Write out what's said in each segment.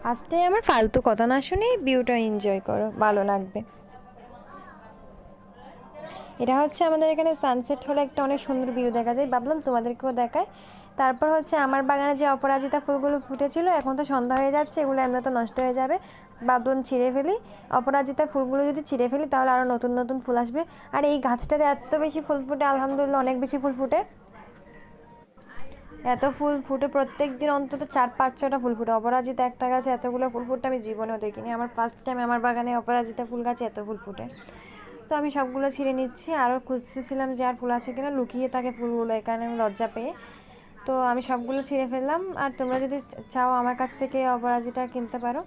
ফার্স্টে আমার ফালতু কথা না শুনে ভিউটা এনজয় করো, ভালো লাগবে। এটা হচ্ছে আমাদের এখানে সানসেট হলে একটা অনেক সুন্দর ভিউ দেখা যায়, ভাবলাম তোমাদেরকেও দেখায়। তারপর হচ্ছে আমার বাগানে যে অপরাজিতা ফুলগুলো ফুটেছিল, এখন তো সন্ধ্যা হয়ে যাচ্ছে, এগুলো এমনি তো নষ্ট হয়ে যাবে, ভাবলাম ছিঁড়ে ফেলি। অপরাজিতা ফুলগুলো যদি ছিঁড়ে ফেলি তাহলে আরও নতুন নতুন ফুল আসবে। আর এই গাছটাতে এত বেশি ফুল ফুটে, আলহামদুলিল্লাহ অনেক বেশি ফুল ফুটে। এত ফুল ফুটে প্রত্যেক দিন অন্তত 4-5-6টা ফুল ফুটে। অপরাজিতা একটা গাছে এতগুলো ফুল ফুটে আমি জীবনেও দেখিনি, আমার ফার্স্ট টাইম আমার বাগানে অপরাজিতা ফুল গাছে এত ফুল ফুটে। তো আমি সবগুলো ছিঁড়ে নিচ্ছি, আরও খুঁজতেছিলাম যে আর ফুল আছে কিনা, লুকিয়ে থাকে ফুলগুলো, এখানে আমি লজ্জা পেয়ে। তো আমি সবগুলো ছিঁড়ে ফেললাম। আর তোমরা যদি চাও আমার কাছ থেকে অপরাজিতা কিনতে পারো,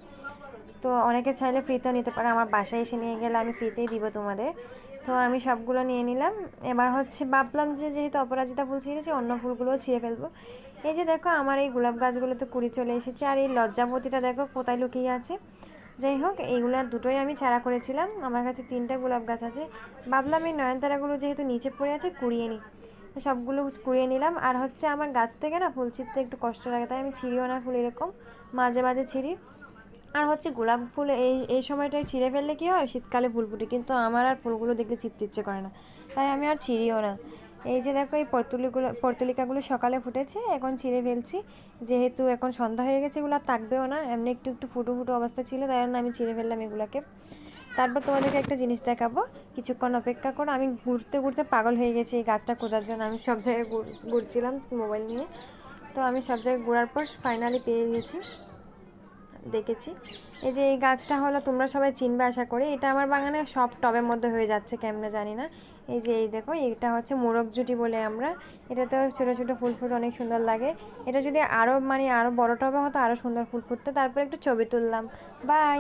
তো অনেকে চাইলে ফ্রিতেও নিতে পারে, আমার বাসায় এসে নিয়ে গেলে আমি ফ্রিতেই দিব তোমাদের। তো আমি সবগুলো নিয়ে নিলাম। এবার হচ্ছে ভাবলাম যে যেহেতু অপরাজিতা ফুল ছিঁড়েছি, অন্য ফুলগুলোও ছিঁড়ে ফেলবো। এই যে দেখো আমার এই গোলাপ গাছগুলোতে কুড়ি চলে এসেছে, আর এই লজ্জাপতিটা দেখো কোথায় লুকিয়ে আছে। যাই হোক, এইগুলো দুটোই আমি ছাড়া করেছিলাম, আমার কাছে 3টা গোলাপ গাছ আছে। ভাবলাম এই নয়নতারাগুলো যেহেতু নিচে পড়ে আছে, কুড়িয়ে নিই। সবগুলো কুড়িয়ে নিলাম। আর হচ্ছে আমার গাছ থেকে না ফুল ছিঁড়তে একটু কষ্ট লাগে, তাই আমি ছিঁড়িও না ফুল, এরকম মাঝে মাঝে ছিঁড়ি। আর হচ্ছে গোলাপ ফুল এই এই সময়টায় ছিঁড়ে ফেললে কী হয়, শীতকালে ফুল ফুটে, কিন্তু আমার আর ফুলগুলো দেখলে ছিঁড়তে ইচ্ছে করে না, তাই আমি আর ছিঁড়িও না। এই যে দেখো এই পর্তুলিকাগুলো সকালে ফুটেছে, এখন ছিঁড়ে ফেলছি, যেহেতু এখন সন্ধ্যা হয়ে গেছে, এগুলো আর থাকবেও না, এমনি একটু একটু ফুটো ফুটো অবস্থা ছিল, তাই জন্য আমি ছিঁড়ে ফেললাম এগুলোকে। তারপর তোমাদেরকে একটা জিনিস দেখাবো, কিছুক্ষণ অপেক্ষা করো। আমি ঘুরতে ঘুরতে পাগল হয়ে গেছি এই গাছটা খোঁজার জন্য, আমি সব জায়গায় ঘুরছিলাম মোবাইল নিয়ে। তো আমি সব জায়গায় ঘোরার পর ফাইনালি পেয়ে গেছি, দেখেছি। এই যে এই গাছটা হলো, তোমরা সবাই চিনবে আশা করি, এটা আমার বাগানে সব টবের মধ্যে হয়ে যাচ্ছে কেমনে জানি না। এই যে এই দেখো, এটা হচ্ছে মোরগ জুটি বলে আমরা, এটাতে ছোটো ছোটো ফুল ফুট অনেক সুন্দর লাগে। এটা যদি আরও আরও বড় টবে হতো আরও সুন্দর ফুল ফুটতো। তারপর একটু ছবি তুললাম। বাই।